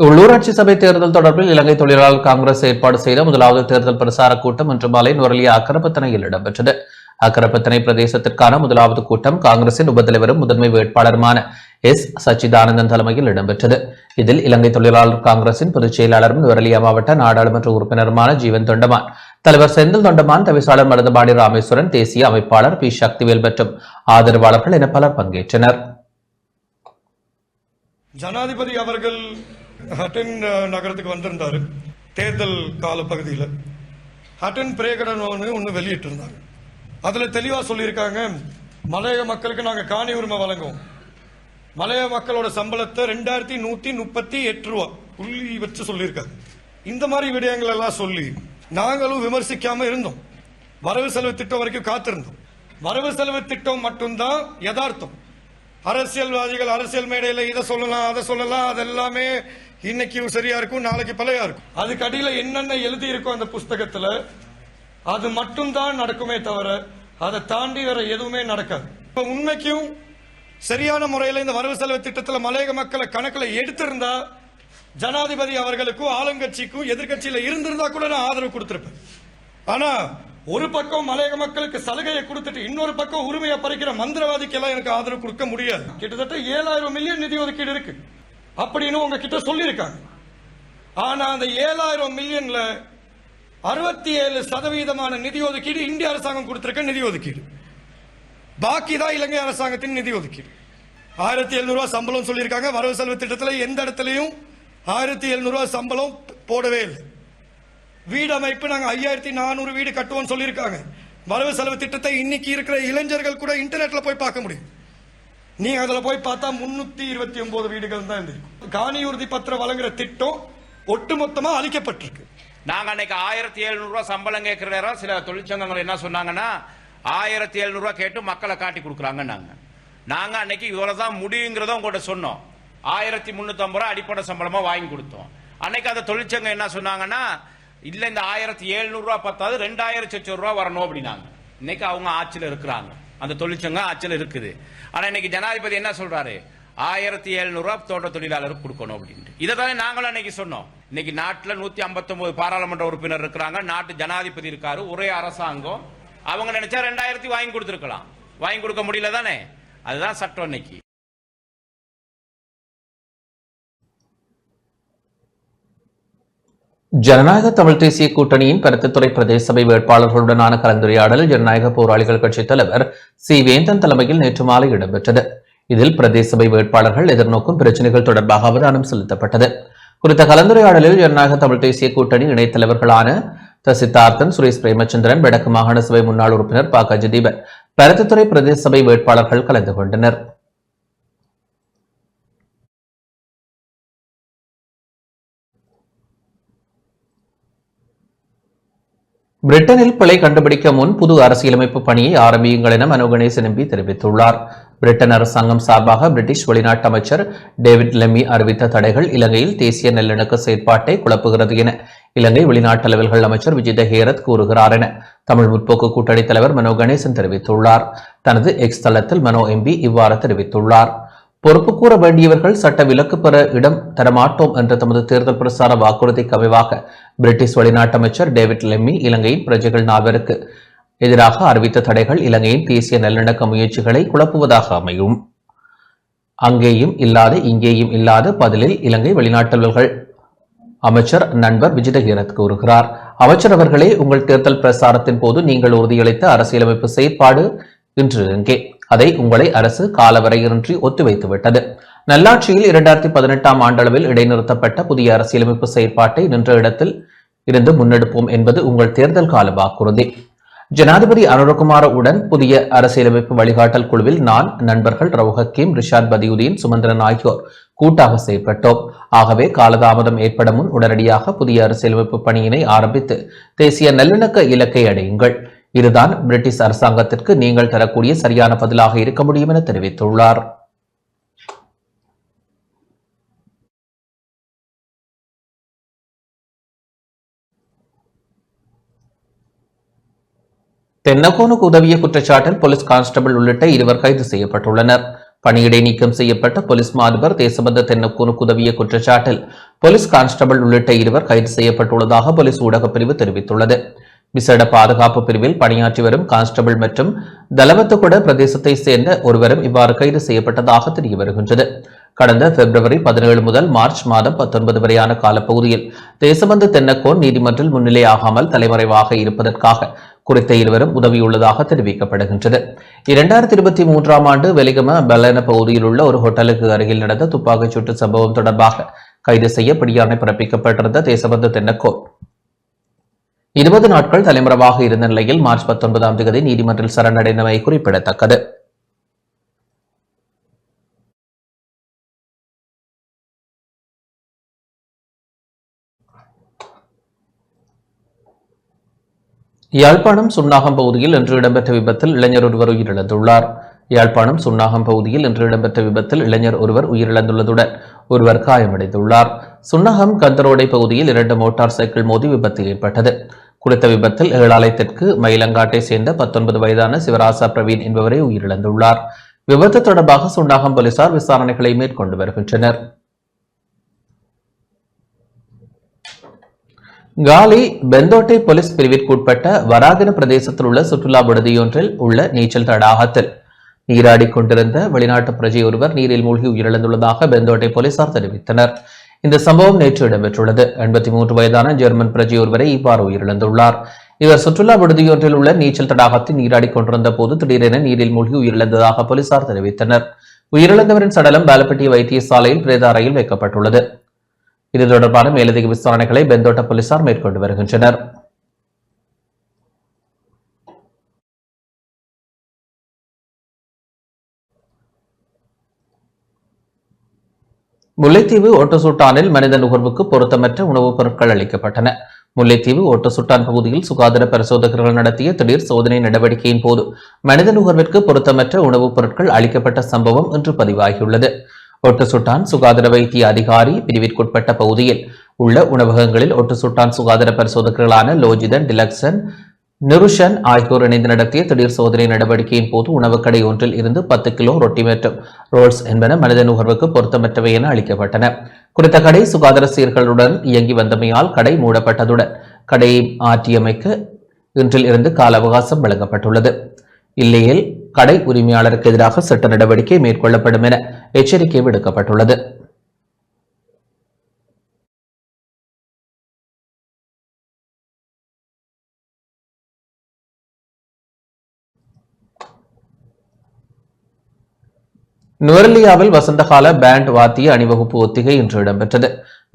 உள்ளூராட்சி சபை தேர்தல் தொடர்பில் இலங்கை தொழிலாளர் காங்கிரஸ் ஏற்பாடு செய்த முதலாவது தேர்தல் பிரசார கூட்டம் இன்று மாலை நுவரெலியா அக்கரப்பத்தனையில் இடம்பெற்றது. அக்கரப்பத்தனை பிரதேசத்திற்கான முதலாவது கூட்டம் காங்கிரசின் உபத்தலைவரும் முதன்மை வேட்பாளருமான S. சச்சிதானந்தன் தலைமையில் இடம்பெற்றது. இதில் இலங்கை தொழிலாளர் காங்கிரசின் பொதுச் செயலாளரும் நுவரெலியா மாவட்ட நாடாளுமன்ற உறுப்பினருமான ஜீவன் தொண்டமான், தலைவர் செந்தில் தொண்டமான், தவிசாளர் மருதுபாடி ராமேஸ்வரன், தேசிய அமைப்பாளர் P. சக்திவேல் மற்றும் ஆதரவாளர்கள் என பலர் பங்கேற்றனர். ஜனாதிபதி அவர்கள் ஹட்டன் நகரத்துக்கு வந்திருந்தாரு. தேர்தல் கால பகுதியில் ஹட்டன் பிரேகடனோன்னு ஒன்று வெளியிட்டிருந்தாங்க. அதில் தெளிவாக சொல்லியிருக்காங்க, மலைய மக்களுக்கு நாங்கள் காணி உரிமை வழங்குவோம். மலைய மக்களோட சம்பளத்தை 2138 ரூபா புள்ளி வச்சு சொல்லியிருக்காங்க. இந்த மாதிரி விடயங்கள் எல்லாம் சொல்லி நாங்களும் விமர்சிக்காம இருந்தோம். வரவு செலவு திட்டம் வரைக்கும் காத்திருந்தோம். வரவு செலவு திட்டம் மட்டும்தான் யதார்த்தம். அரசியல்வாதிகள் அரசியல் மேடையில் இதை சொல்லலாம் அதை சொல்லலாம், அதெல்லாமே இன்னைக்கு சரியா இருக்கும், நாளைக்கு பழையா இருக்கும். அதுக்கு அடியில் என்னென்ன எழுதி இருக்கும் அந்த புஸ்தகத்துல அது மட்டும்தான் நடக்குமே தவிர அதை தாண்டி வேற எதுவுமே நடக்காது. இப்ப உண்மைக்கும் சரியான முறையில் இந்த வரவு செலவு திட்டத்தில் மலையக மக்களை கணக்கில் எடுத்திருந்தா ஜனாதிபதி அவர்களுக்கும் ஆளுங்கட்சிக்கும் எதிர்கட்சியில இருந்திருந்தா கூட நான் ஆதரவு கொடுத்திருப்பேன். ஆனா ஒரு பக்கம் மலையக மக்களுக்கு சலுகையை கொடுத்துட்டு இன்னொரு பக்கம் உரிமையை பறிக்கிற மந்திரவாதிக்கெல்லாம் எனக்கு ஆதரவு கொடுக்க முடியாது. கிட்டத்தட்ட 7000 மில்லியன் நிதி ஒதுக்கீடு இருக்கு அப்படின்னு உங்ககிட்ட சொல்லியிருக்காங்க. ஆனா அந்த 7000 மில்லியன்ல 67% நிதி ஒதுக்கீடு இந்திய அரசாங்கம் கொடுத்திருக்க நிதி ஒதுக்கீடு. பாக்கி தான் இலங்கை அரசாங்கத்தின் நிதி ஒதுக்கீடு. 1700 ரூபாய் சம்பளம் சொல்லியிருக்காங்க. வரவு செலவு திட்டத்தில் எந்த இடத்துலையும் 1700 ரூபாய் சம்பளம் போடவே இல்லை. வீடு அமைப்பு நாங்க 5400 வீடு கட்டுவோம் சொல்லியிருக்காங்க. வரவு செலவு திட்டத்தை இன்னைக்கு இருக்கிற இளைஞர்கள் கூட இன்டர்நெட்ல போய் பார்க்க முடியும். நீங்க அதுல போய் பார்த்தா 329 வீடுகள் தான் இருந்திருக்கும். காணி உறுதி பத்திரம் வழங்குற திட்டம் ஒட்டுமொத்தமா அளிக்கப்பட்டிருக்கு. நாங்க அன்னைக்கு 1700 ரூபாய் சம்பளம் கேட்கிற நேரம் சில தொழிற்சங்கங்கள் என்ன சொன்னாங்கன்னா 1700 ரூபாய் கேட்டு மக்களை காட்டி கொடுக்குறாங்க. நாங்க அன்னைக்கு இவ்வளவுதான் முடியுங்கிறத உங்கள்கிட்ட சொன்னோம். 1350 ரூபாய் அடிப்படை சம்பளமா வாங்கி கொடுத்தோம். அன்னைக்கு அந்த தொழிற்சங்கம் என்ன சொன்னாங்கன்னா, இல்ல இந்த 1700 ரூபாய் பத்தாவது 2000 ரூபாய் வரணும் அப்படின்னாங்க. இன்னைக்கு அவங்க ஆட்சியில் இருக்கிறாங்க, அந்த தொழிற்சங்கம் ஆட்சியில் இருக்குது. ஆனா இன்னைக்கு ஜனாதிபதி என்ன சொல்றாரு, 1700 ரூபாய் தோட்ட தொழிலாளருக்கு கொடுக்கணும் அப்படின்ட்டு. இதை தானே நாங்களும் அன்னைக்கு சொன்னோம். இன்னைக்கு நாட்டில் 159 பாராளுமன்ற உறுப்பினர் இருக்கிறாங்க, நாட்டு ஜனாதிபதி இருக்காரு, ஒரே அரசாங்கம். அவங்க நினைச்சா 2000 வாங்கி கொடுத்திருக்கலாம், வாங்கி கொடுக்க முடியல தானே. அதுதான் சட்டம். இன்னைக்கு ஜனநாயக தமிழ் தேசிய கூட்டணியின் பருத்தித்துறை பிரதேச சபை வேட்பாளர்களுடனான கலந்துரையாடல் ஜனநாயக போராளிகள் கட்சித் தலைவர் சி வேந்தன் தலைமையில் நேற்று மாலை இடம்பெற்றது. இதில் பிரதேச சபை வேட்பாளர்கள் எதிர்நோக்கும் பிரச்சினைகள் தொடர்பாக அவதானம் செலுத்தப்பட்டது. குறித்த கலந்துரையாடலில் ஜனநாயக தமிழ் தேசிய கூட்டணி இணைத் தலைவர்களான சித்தார்த்தன், சுரேஷ் பிரேமச்சந்திரன், வடக்கு மாகாண சபை முன்னாள் உறுப்பினர் ப கஜதீபன், பருத்தித்துறை பிரதேச சபை வேட்பாளர்கள் கலந்து கொண்டனர். பிரிட்டனில் பிழை கண்டுபிடிக்க முன் புது அரசியலமைப்பு பணியை ஆரம்பியுங்கள் என மனோ கணேசன் எம்பி தெரிவித்துள்ளார். பிரிட்டன் அரசாங்கம் சார்பாக பிரிட்டிஷ் வெளிநாட்டு அமைச்சர் டேவிட் லெம்மி அறிவித்த தடைகள் இலங்கையில் தேசிய நல்லிணக்க செயற்பாட்டை குழப்புகிறது என இலங்கை வெளிநாட்டு அலுவல்கள் அமைச்சர் விஜித ஹேரத் கூறுகிறார் என தமிழ் முற்போக்கு கூட்டணி தலைவர் மனோ கணேசன் தெரிவித்துள்ளார். தனது எக்ஸ் தளத்தில் மனோ எம்பி இவ்வாறு தெரிவித்துள்ளார். பொறுப்பு கூற வேண்டியவர்கள் சட்ட விலக்கு பெற இடம் தரமாட்டோம் என்ற தமது தேர்தல் பிரசார வாக்குறுதிக்கு அமைவாக பிரிட்டிஷ் வெளிநாட்டு அமைச்சர் டேவிட் லெம்மி இலங்கையின் பிரஜைகள் 4 எதிராக அறிவித்த தடைகள் இலங்கையின் தேசிய நல்லிணக்க முயற்சிகளை குழப்புவதாக அமையும். அங்கேயும் இல்லாத இங்கேயும் இல்லாத பதிலில் இலங்கை வெளிநாட்டல்கள் அமைச்சர் நண்பர் விஜித ஹேரத் கூறுகிறார். அமைச்சர் அவர்களே, உங்கள் தேர்தல் பிரசாரத்தின் போது நீங்கள் உறுதியளித்த அரசியலமைப்பு செயற்பாடு இன்று எங்கே? அதை உங்களை அரசு காலவரையின்றி ஒத்திவைத்துவிட்டது. நல்லாட்சியில் 2018 ஆண்டளவில் இடைநிறுத்தப்பட்ட புதிய அரசியலமைப்பு செயற்பாட்டை நின்ற இடத்தில் இருந்து முன்னெடுப்போம் என்பது உங்கள் தேர்தல் கால வாக்குறுதி. ஜனாதிபதி அனுரகுமார உடன் புதிய அரசியலமைப்பு வழிகாட்டல் குழுவில் நான், நண்பர்கள் ரவுஹ் ஹக்கீம், ரிஷாத் பதியுதீன், சுமந்திரன் ஆகியோர் கூட்டாக செயற்பட்டோம். ஆகவே காலதாமதம் ஏற்பட முன் உடனடியாக புதிய அரசியலமைப்பு பணியினை ஆரம்பித்து தேசிய நல்லிணக்க இலக்கை அடையுங்கள். இதுதான் பிரிட்டிஷ் அரசாங்கத்திற்கு நீங்கள் தரக்கூடிய சரியான பதிலாக இருக்க முடியும் என தெரிவித்துள்ளார். தென்னக்கோனுக்கு உதவிய குற்றச்சாட்டில் போலீஸ் கான்ஸ்டபிள் உள்ளிட்ட 2 கைது செய்யப்பட்டுள்ளனர். பணியிடை நீக்கம் செய்யப்பட்ட போலீஸ் மாதிபர் தேசபந்த தென்னக்கோனுக்கு உதவிய குற்றச்சாட்டில் போலீஸ் கான்ஸ்டபிள் உள்ளிட்ட 2 கைது செய்யப்பட்டுள்ளதாக போலீஸ் ஊடகப் பிரிவு தெரிவித்துள்ளது. விசேட பாதுகாப்பு பிரிவில் பணியாற்றி வரும் கான்ஸ்டபிள் மற்றும் தலவத்துக்குட பிரதேசத்தை சேர்ந்த ஒருவரும் இவ்வாறு கைது செய்யப்பட்டதாக தெரிய வருகின்றது. கடந்த பிப்ரவரி 17 முதல் மார்ச் மாதம் 19 வரையான காலப்பகுதியில் தேசபந்து தென்னக்கோன் நீதிமன்றில் முன்னிலையாகாமல் தலைமறைவாக இருப்பதற்காக குறித்த 2 உதவியுள்ளதாக தெரிவிக்கப்படுகின்றது. 2023 ஆண்டு வெலிகம பெலன பகுதியில் உள்ள ஒரு ஹோட்டலுக்கு அருகில் நடந்த துப்பாக்கிச் சூட்டு சம்பவம் தொடர்பாக கைது செய்ய பிடியாணை பிறப்பிக்கப்பட்டிருந்த தேசபந்து தென்னக்கோன் 20 நாட்கள் தலைமறைவாக இருந்த நிலையில் மார்ச் 19ஆம் தேதி நீதிமன்றில் சரணடைந்தமை குறிப்பிடத்தக்கது. யாழ்ப்பாணம் சுன்னாகம் பகுதியில் இன்று இடம்பெற்ற விபத்தில் இளைஞர் ஒருவர் உயிரிழந்துள்ளார். யாழ்ப்பாணம் சுன்னாகம் பகுதியில் இன்று இடம்பெற்ற விபத்தில் இளைஞர் ஒருவர் உயிரிழந்துள்ளதுடன் ஒருவர் காயமடைந்துள்ளார். சுன்னாகம் கந்தரோடை பகுதியில் 2 மோட்டார் சைக்கிள் மோதி விபத்து ஏற்பட்டது. குறித்த விபத்தில் ஏழாலயத்திற்கு மயிலங்காட்டை சேர்ந்த 19 வயதான சிவராசா பிரவீன் என்பவரை உயிரிழந்துள்ளார். விபத்து தொடர்பாக சுன்னாகம் போலீசார் விசாரணைகளை மேற்கொண்டு வருகின்றனர். காலி பெந்தோட்டை போலீஸ் பிரிவிற்குட்பட்ட வராகன பிரதேசத்தில் உள்ள சுற்றுலா விடுதியொன்றில் உள்ள நீச்சல் தடாகத்தில் நீராடிக் கொண்டிருந்த வெளிநாட்டு பிரஜை ஒருவர் நீரில் மூழ்கி உயிரிழந்துள்ளதாக பெந்தோட்டை போலீசார் தெரிவித்தனர். இந்த சம்பவம் நேற்று இடம்பெற்றுள்ளது. 83 வயதான ஜெர்மன் பிரஜை ஒருவரை இவ்வாறு உயிரிழந்துள்ளார். இவர் சுற்றுலா விடுதியொன்றில் உள்ள நீச்சல் தடாகத்தில் நீராடிக் கொண்டிருந்த போது திடீரென நீரில் மூழ்கி உயிரிழந்ததாக போலீசார் தெரிவித்தனர். உயிரிழந்தவரின் சடலம் பாலப்பட்டி வைத்தியசாலையில் பிரேத அறையில் வைக்கப்பட்டுள்ளது. இது தொடர்பான மேலதிக விசாரணைகளை பெந்தோட்ட போலீசார் மேற்கொண்டு வருகின்றனர். முல்லைத்தீவு ஓட்டசுட்டானில் மனித நுகர்வுக்கு பொருத்தமற்ற உணவுப் பொருட்கள் அளிக்கப்பட்டன. முல்லைத்தீவு ஓட்டசுட்டான் பகுதியில் சுகாதார பரிசோதகர்கள் நடத்திய திடீர் சோதனை நடவடிக்கையின் போது மனித நுகர்விற்கு பொருத்தமற்ற உணவுப் பொருட்கள் அளிக்கப்பட்ட சம்பவம் இன்று பதிவாகியுள்ளது. ஒட்டுசுட்டான் சுகாதார வைத்திய அதிகாரி பிரிவிற்குட்பட்ட பகுதியில் உள்ள உணவகங்களில் ஒட்டுசுட்டான் சுகாதார பரிசோதகர்களான லோஜிதன், டிலக்சன், நிருஷன் ஆகியோர் இணைந்து நடத்திய திடீர் சோதனை நடவடிக்கையின் போது உணவுக் கடை ஒன்றில் இருந்து 10 கிலோ ரொட்டி மற்றும் ரோல்ஸ் என்பன மனித நுகர்வுக்கு பொருத்தமற்றவை என அளிக்கப்பட்டன. குறித்த கடை சுகாதார சீர்களுடன் இயங்கி வந்தமையால் கடை மூடப்பட்டதுடன் கடையை மாற்றியமைக்க இன்றில் இருந்து கால அவகாசம் வழங்கப்பட்டுள்ளது. இல்லையேல் கடை உரிமையாளருக்கு எதிராக சட்ட நடவடிக்கை மேற்கொள்ளப்படும் என எச்சரிக்கை விடுக்கப்பட்டுள்ளது. நுவரெலியாவில் வசந்தகால பேண்ட் வாத்திய அணிவகுப்பு ஒத்திகை இன்று இடம்பெற்றது.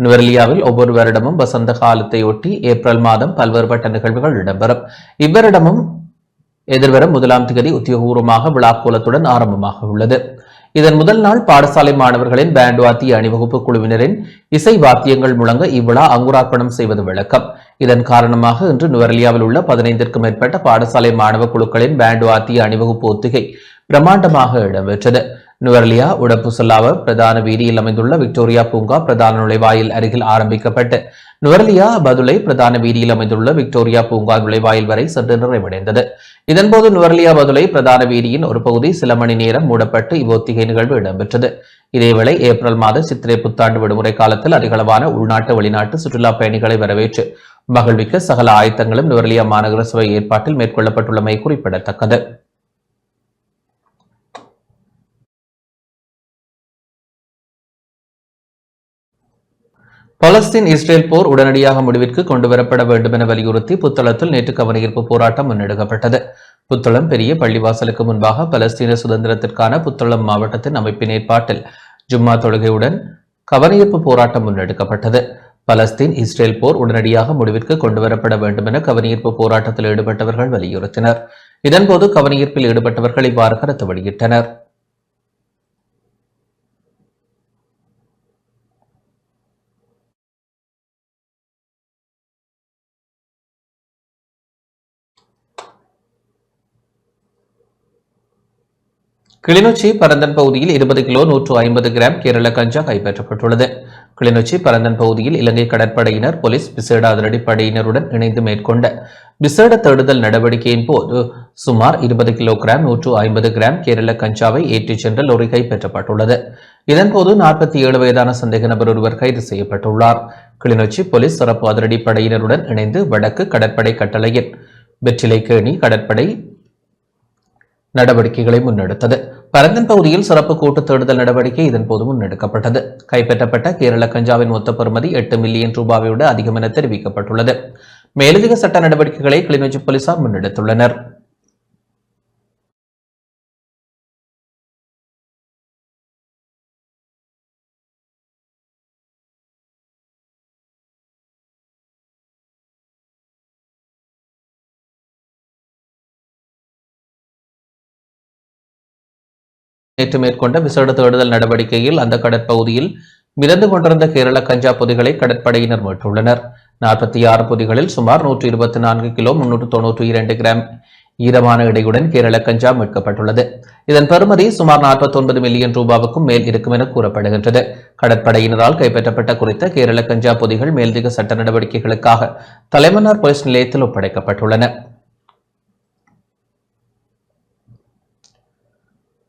நுவரெலியாவில் ஒவ்வொரு வருடமும் வசந்த காலத்தையொட்டி ஏப்ரல் மாதம் பல்வேறுபட்ட நிகழ்வுகள் இடம்பெறும். இவ்வருடமும் எதிர்வரும் 1ஆம் தேதி உத்தியோகபூர்வமாக விழாக்கோலத்துடன் ஆரம்பமாக உள்ளது. இதன் முதல் நாள் பாடசாலை மாணவர்களின் பேண்ட் வாத்திய அணிவகுப்பு குழுவினரின் இசை வாத்தியங்கள் முழங்க இவ்விழா அங்குரார்ப்பணம் செய்வது வழக்கம். இதன் காரணமாக இன்று நுவரெலியாவில் உள்ள 15க்கும் மேற்பட்ட பாடசாலை மாணவ குழுக்களின் பேண்ட் வாத்திய அணிவகுப்பு ஒத்திகை பிரமாண்டமாக இடம்பெற்றது. நுவரெலியா உடப்புசல்லாவ பிரதான வீதியில் அமைந்துள்ள விக்டோரியா பூங்கா பிரதான நுழைவாயில் அருகில் ஆரம்பிக்கப்பட்டு நுவரெலியா பதுளை பிரதான வீதியில் அமைந்துள்ள விக்டோரியா பூங்கா நுழைவாயில் வரை சென்று நிறைவடைந்தது. இதன்போது நுவரெலியா பதுளை பிரதான வீதியின் ஒரு பகுதி சில மணி நேரம் மூடப்பட்டு இவ்வொத்திகை நிகழ்வு இடம்பெற்றது. இதேவேளை ஏப்ரல் மாத சித்திரை புத்தாண்டு விடுமுறை காலத்தில் அதிகளவான உள்நாட்டு வெளிநாட்டு சுற்றுலா பயணிகளை வரவேற்று மகிழ்விக்க சகல ஆயத்தங்களும் நுவரெலியா மாநகர சபை ஏற்பாட்டில் மேற்கொள்ளப்பட்டுள்ளமை குறிப்பிடத்தக்கது. பலஸ்தீன் இஸ்ரேல் போர் உடனடியாக முடிவிற்கு கொண்டுவரப்பட வேண்டும் என வலியுறுத்தி புத்தளத்தில் நேற்று கவனஈர்ப்பு போராட்டம் முன்னெடுக்கப்பட்டது. புத்தளம் பெரிய பள்ளிவாசலுக்கு முன்பாக பலஸ்தீன சுதந்திரத்திற்கான புத்தளம் மாவட்டத்தின் அமைப்பின் ஏற்பாட்டில் ஜும்மா தொழுகையுடன் கவனஈர்ப்பு போராட்டம் முன்னெடுக்கப்பட்டது. பலஸ்தீன் இஸ்ரேல் போர் உடனடியாக முடிவிற்கு கொண்டுவரப்பட வேண்டும் என கவனஈர்ப்பு போராட்டத்தில் ஈடுபட்டவர்கள் வலியுறுத்தினர். இதன்போது கவனஈர்ப்பில் ஈடுபட்டவர்கள் இவ்வாறு கருத்து வெளியிட்டனர். கிளிநொச்சி பரந்தன் பகுதியில் 20 கிலோ 150 கிராம் கேரள கஞ்சா கைப்பற்றப்பட்டுள்ளது. கிளிநொச்சி பரந்தன் பகுதியில் இலங்கை கடற்படையினர் போலீஸ் விசேட அதிரடிப்படையினருடன் இணைந்து மேற்கொண்ட விசேட தேடுதல் நடவடிக்கையின் போது சுமார் 20 கிலோகிராம் 150 கிராம் கேரள கஞ்சாவை ஏற்றிச் சென்ற லொரி கைப்பற்றப்பட்டுள்ளது. இதன்போது 47 வயதான சந்தேக நபர் ஒருவர் கைது செய்யப்பட்டுள்ளார். கிளிநொச்சி போலீஸ் சிறப்பு அதிரடிப்படையினருடன் இணைந்து வடக்கு கடற்படை கட்டளையின் வெற்றிலைக்கேணி கடற்படை நடவடிக்கைகளை முன்னெடுத்தது. பரந்தன் பகுதியில் சிறப்பு கூட்டு தேடுதல் நடவடிக்கை இதன்போது முன்னெடுக்கப்பட்டது. கைப்பற்றப்பட்ட கேரள கஞ்சாவின் மொத்த பெறுமதி 8 மில்லியன் ரூபாயை விட அதிகம் என தெரிவிக்கப்பட்டுள்ளது. மேலதிக சட்ட நடவடிக்கைகளை கிளிநொச்சி போலீசார் முன்னெடுத்துள்ளனர். நேற்று மேற்கொண்ட விசேட தேடுதல் நடவடிக்கையில் அந்த கடற்பகுதியில் மிதந்து கொண்டிருந்த கேரள கஞ்சா பொதிகளை கடற்படையினர் மீட்டுள்ளனர். 46 பொதிகளில் சுமார் 124 கிலோ 392 கிராம் ஈரமான எடையுடன் கேரள கஞ்சா மீட்கப்பட்டுள்ளது. இதன் பெறுமதி சுமார் 49 மில்லியன் ரூபாவுக்கும் மேல் இருக்கும் என கூறப்படுகின்றது. கடற்படையினரால் கைப்பற்றப்பட்ட குறித்த கேரள கஞ்சா பொதிகள் மேலதிக சட்ட நடவடிக்கைகளுக்காக தலைமன்னார் போலீஸ் நிலையத்தில் ஒப்படைக்கப்பட்டுள்ளன.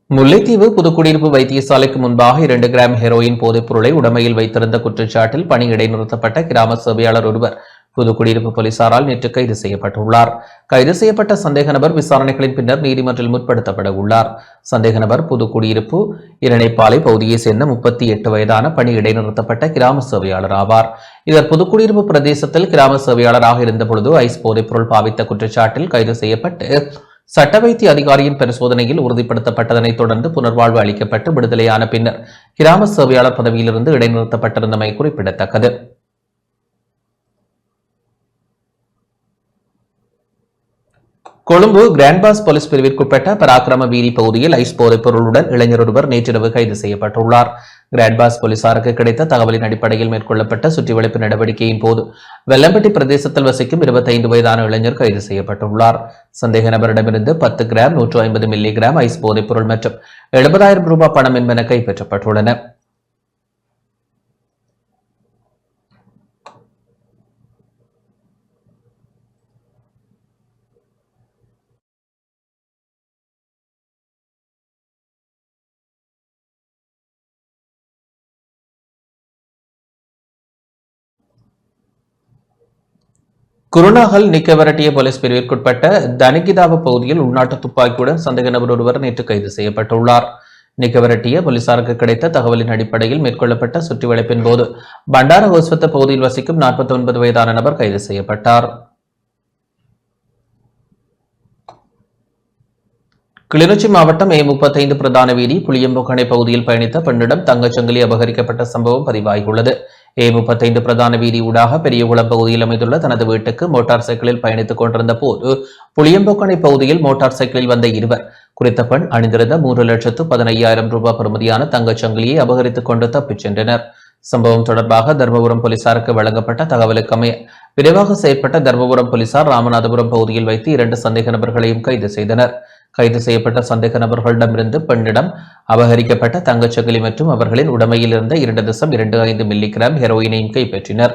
முல்லைத்தீவு புதுக்குடியிருப்பு வைத்தியசாலைக்கு முன்பாக 2 கிராம் ஹெரோயின் போதைப் பொருளை உடமையில் வைத்திருந்த குற்றச்சாட்டில் பணி இடைநிறுத்தப்பட்ட கிராம சேவையாளர் ஒருவர் புதுக்குடியிருப்பு போலீசாரால் நேற்று கைது செய்யப்பட்டுள்ளார். கைது செய்யப்பட்ட சந்தேக நபர் விசாரணைகளின் பின்னர் நீதிமன்றில் முற்படுத்தப்பட உள்ளார். சந்தேக நபர் புதுக்குடியிருப்பு இரணைப்பாலை பகுதியைச் சேர்ந்த 38 வயதான பணி இடைநிறுத்தப்பட்ட கிராம சேவையாளர் ஆவார். இவர் புதுக்குடியிருப்பு பிரதேசத்தில் கிராம சேவையாளராக இருந்தபொழுது ஐஸ் போதைப் பொருள் பாவித்த குற்றச்சாட்டில் கைது செய்யப்பட்டு சட்ட வைத்திய அதிகாரியின் பரிசோதனையில் உறுதிப்படுத்தப்பட்டதனைத் தொடர்ந்து புனர்வாழ்வு அளிக்கப்பட்டு விடுதலையான பின்னர் கிராம சேவையாளர் பதவியிலிருந்து இடைநிறுத்தப்பட்டிருந்தமை குறிப்பிடத்தக்கது. கொழும்பு கிராண்ட்பாஸ் போலீஸ் பிரிவிற்குட்பட்ட பராக்கிரம வீதி பகுதியில் ஐஸ் போதைப் பொருளுடன் இளைஞர் ஒருவர் நேற்றிரவு கைது செய்யப்பட்டுள்ளார். கிராண்ட்பாஸ் போலீசாருக்கு கிடைத்த தகவலின் அடிப்படையில் மேற்கொள்ளப்பட்ட சுற்றிவளைப்பு நடவடிக்கையின் போது வெள்ளம்பட்டி பிரதேசத்தில் வசிக்கும் 25 வயதான இளைஞர் கைது செய்யப்பட்டுள்ளார். சந்தேக நபரிடமிருந்து 10 கிராம் 150 மில்லிகிராம் ஐஸ் போதைப் பொருள் மற்றும் 70,000 ரூபாய் பணம் என்பன கைப்பற்றப்பட்டுள்ளன. குருநாகல் நிக்கவரட்டிய போலீஸ் பிரிவிற்குட்பட்ட தனிகிதாவ பகுதியில் உள்நாட்டு துப்பாக்கியுடன் சந்தேக நபர் ஒருவர் நேற்று கைது செய்யப்பட்டுள்ளார். நிக்கவரட்டிய போலீசாருக்கு கிடைத்த தகவலின் அடிப்படையில் மேற்கொள்ளப்பட்ட சுற்றிவளைப்பின் போது பண்டார ஹோஸ்வத்த பகுதியில் வசிக்கும் 49 வயதான நபர் கைது செய்யப்பட்டார். கிளிநொச்சி மாவட்டம் A35 பிரதான வீதி புளியம்பொக்கணை பகுதியில் பயணித்த பெண்ணிடம் தங்கச்சங்கிலி அபகரிக்கப்பட்ட சம்பவம் பதிவாகியுள்ளது. A35 பிரதான வீதி ஊடாக பெரியகுளம் பகுதியில் அமைந்துள்ள தனது வீட்டுக்கு மோட்டார் சைக்கிளில் பயணித்துக் கொண்டிருந்த போது புளியம்பொக்கணை பகுதியில் மோட்டார் சைக்கிளில் வந்த இருவர் குறித்த பெண் அணிந்திருந்த 3,15,000 ரூபாய் பெறுமதியான தங்கச்சங்கிலியை அபகரித்துக் கொண்டு தப்பிச் சென்றனர். சம்பவம் தொடர்பாக தர்மபுரம் போலீசாருக்கு வழங்கப்பட்ட தகவலுக்கு அமைய விரைவாக செயற்பட்ட தர்மபுரம் போலீசார் ராமநாதபுரம் பகுதியில் வைத்து 2 சந்தேக நபர்களையும் கைது செய்தனர். கைது செய்யப்பட்ட சந்தேக நபர்களிடமிருந்து பெண்ணிடம் அபகரிக்கப்பட்ட தங்கச்சங்கிலி மற்றும் அவர்களின் உடைமையில் இருந்த 2.25 மில்லிகிராம் ஹெரோயினையும் கைப்பற்றினர்.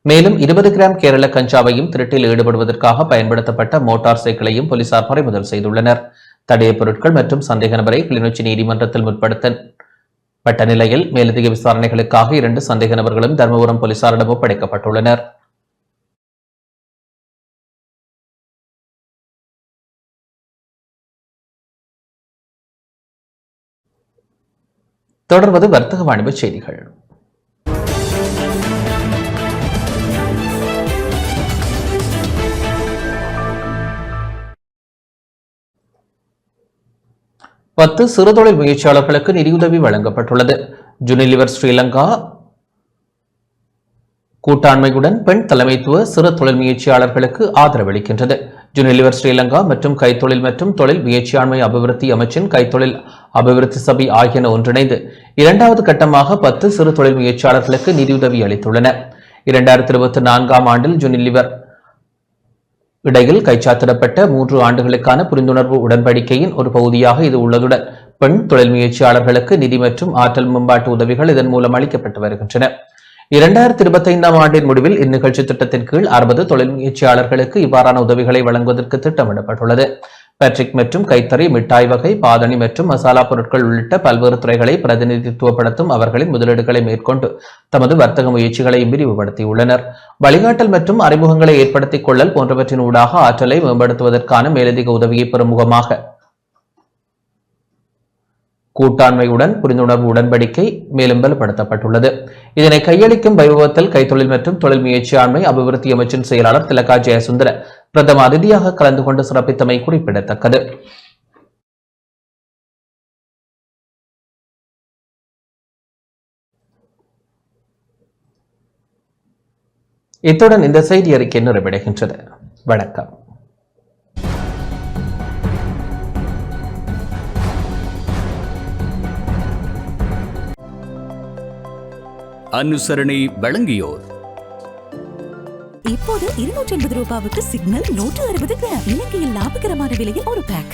மேலும் 20 கிராம் கேரள கஞ்சாவையும் திருட்டில் ஈடுபடுவதற்காக பயன்படுத்தப்பட்ட மோட்டார் சைக்கிளையும் போலீசார் பறிமுதல் செய்துள்ளனர். தடய பொருட்கள் மற்றும் சந்தேக நபரை கிளிநொச்சி நீதிமன்றத்தில் முற்படுத்தப்பட்ட நிலையில் மேலதிக விசாரணைகளுக்காக 2 சந்தேக நபர்களும் தர்மபுரம் போலீசாரிடம் ஒப்படைக்கப்பட்டுள்ளனர். தொடர்வது வர்த்தக வாணிப செய்திகள். பத்து சிறுதொழில் முயற்சியாளர்களுக்கு நிதியுதவி வழங்கப்பட்டுள்ளது. ஜுனிலிவர் ஸ்ரீலங்கா கூட்டாண்மையுடன் பெண் தலைமைத்துவ சிறு தொழில் முயற்சியாளர்களுக்கு ஆதரவளிக்கின்றது. ஜுனிலிவர் ஸ்ரீலங்கா மற்றும் கைத்தொழில் மற்றும் தொழில் முயற்சியாண்மை அபிவிருத்தி அமைச்சின் கைத்தொழில் அபிவிருத்தி சபை ஆகியன ஒன்றிணைந்து 2வது கட்டமாக 10 சிறு தொழில் முயற்சியாளர்களுக்கு நிதியுதவி அளித்துள்ளன. 2024 ஆண்டில் ஜுனிலிவர் இடையில் கைச்சாத்திடப்பட்ட 3 ஆண்டுகளுக்கான புரிந்துணர்வு உடன்படிக்கையின் ஒரு பகுதியாக இது உள்ளதுடன் பெண் தொழில் முயற்சியாளர்களுக்கு நிதி மற்றும் ஆற்றல் மேம்பாட்டு உதவிகள் இதன் மூலம் அளிக்கப்பட்டு வருகின்றன. 2025 ஆண்டின் முடிவில் இந்நிகழ்ச்சி திட்டத்தின் கீழ் 60 தொழில் முயற்சியாளர்களுக்கு இவ்வாறான உதவிகளை வழங்குவதற்கு திட்டமிடப்பட்டுள்ளது. பேட்ரிக் மற்றும் கைத்தறி, மிட்டாய் வகை, பாதணி மற்றும் மசாலா பொருட்கள் உள்ளிட்ட பல்வேறு துறைகளை பிரதிநிதித்துவப்படுத்தும் அவர்களின் முதலீடுகளை மேற்கொண்டு தமது வர்த்தக முயற்சிகளை விரிவுபடுத்தியுள்ளனர். வழிகாட்டல் மற்றும் அறிமுகங்களை ஏற்படுத்திக் கொள்ளல் போன்றவற்றின் ஊடாக ஆற்றலை மேம்படுத்துவதற்கான மேலதிக உதவியை பெறும் முகமாக கூட்டாண்மையுடன் புரிந்துணர்வு உடன்படிக்கை மேலும் பலப்படுத்தப்பட்டுள்ளது. இதனை கையளிக்கும் வைபவத்தில் கைத்தொழில் மற்றும் தொழில் முயற்சியாண்மை அபிவிருத்தி அமைச்சின் செயலாளர் திலகா ஜெயசுந்தர பிரதம அதிதியாக கலந்து கொண்டு சிறப்பித்தமை குறிப்பிடத்தக்கது. இத்துடன் இந்த செய்தி அறிக்கை நிறைவடைகின்றது. வணக்கம். அனுசரணை வழங்கியோர் இப்போது 280 ரூபாவுக்கு சிக்னல் 160 கிராம். இலங்கையில் லாபகரமான விலையில் ஒரு பேக்.